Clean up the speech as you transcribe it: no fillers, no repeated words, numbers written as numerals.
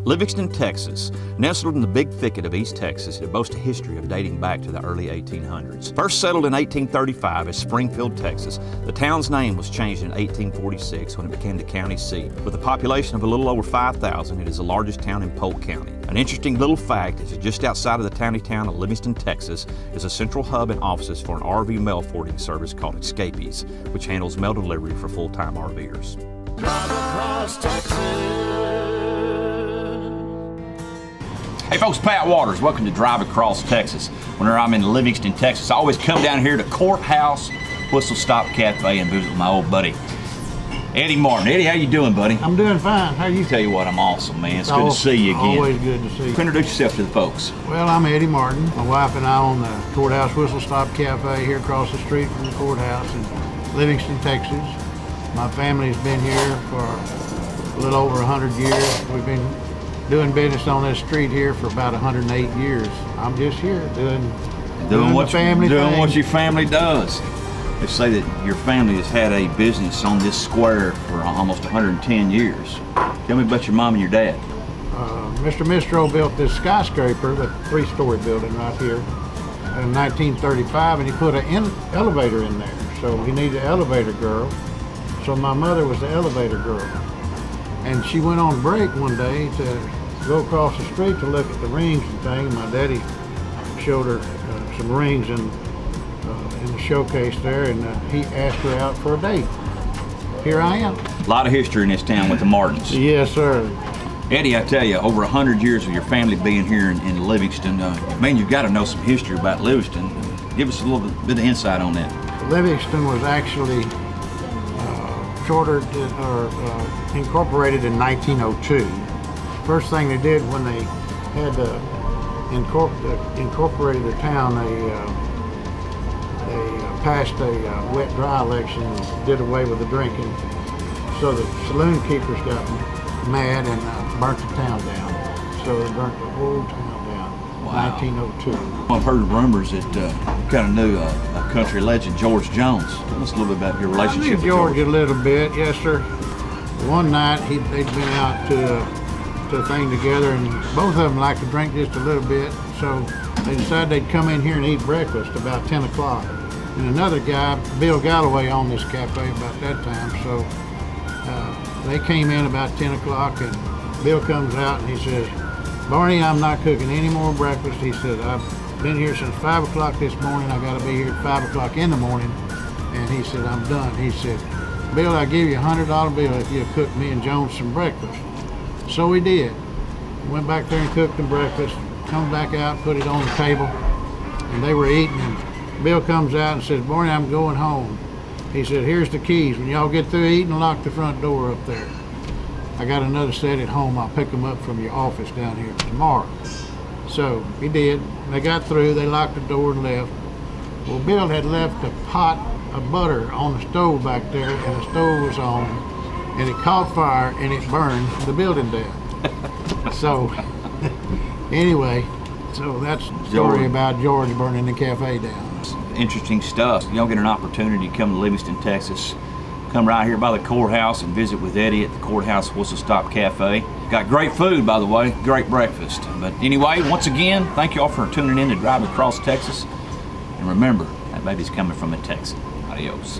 Livingston, Texas, nestled in the big thicket of East Texas, it boasts a history of dating back to the early 1800s. First settled in 1835 as Springfield, Texas, the town's name was changed in 1846 when it became the county seat. With a population of a little over 5,000, it is the largest town in Polk County. An interesting little fact is that just outside of the tiny town of Livingston, Texas, is a central hub and offices for an RV mail forwarding service called Escapees, which handles mail delivery for full-time RVers. Drive across Texas. Hey folks, Pat Waters. Welcome to Drive Across Texas. Whenever I'm in Livingston, Texas, I always come down here to Courthouse Whistlestop Cafe and visit with my old buddy, Eddie Martin. Eddie, how you doing, buddy? I'm doing fine. How are you? Tell you what, I'm awesome, man. It's good to see you again. Always good to see you. Introduce yourself to the folks. Well, I'm Eddie Martin. My wife and I own the Courthouse Whistlestop Cafe here across the street from the courthouse in Livingston, Texas. My family's been here for a little over 100 years. We've been doing business on this street here for about 108 years. I'm just here doing what your family does. They say that your family has had a business on this square for almost 110 years. Tell me about your mom and your dad. Mr. Mistro built this skyscraper, the 3-story building right here, in 1935, and he put an elevator in there. So he needed an elevator girl. So my mother was the elevator girl. And she went on break one day to go across the street to look at the rings and things. My daddy showed her some rings in the showcase there, and he asked her out for a date. Here I am. A lot of history in this town with the Martins. Yes, sir. Eddie, I tell you, over 100 years of your family being here in Livingston, man, you've got to know some history about Livingston. Give us a little bit of insight on that. Livingston was actually incorporated in 1902. First thing they did when they had incorporated the town, they passed a wet-dry election and did away with the drinking. So the saloon keepers got mad and burnt the town down. So they burnt the whole town down. Wow. 1902. I've heard rumors that you kind of knew a country legend, George Jones. Tell us a little bit about your relationship with George. I knew George a little bit, yes, sir. One night they'd been out to a thing together, and both of them liked to drink just a little bit. So they decided they'd come in here and eat breakfast about 10 o'clock. And another guy, Bill Galloway, owned this cafe about that time. So they came in about 10 o'clock, and Bill comes out and he says, "Barney, I'm not cooking any more breakfast." He said, "I've been here since 5 o'clock this morning. I got to be here at 5 o'clock in the morning." And he said, "I'm done." He said, "Bill, I'll give you a $100 bill if you'll cook me and Jones some breakfast." So we did. Went back there and cooked them breakfast, come back out, put it on the table, and they were eating. And Bill comes out and says, "Barney, I'm going home." He said, "Here's the keys. When y'all get through eating, lock the front door up there. I got another set at home. I'll pick them up from your office down here tomorrow." So he did. They got through. They locked the door and left. Well, Bill had left a pot of butter on the stove back there, and the stove was on, and it caught fire and it burned the building down. So anyway, so that's the story about George burning the cafe down. Interesting stuff. Y'all get an opportunity to come to Livingston, Texas. Come right here by the courthouse and visit with Eddie at the Courthouse Whistlestop Cafe. Got great food, by the way, great breakfast. But anyway, once again, thank you all for tuning in to Drive Across Texas. And remember, that baby's coming from a Texan. Adios.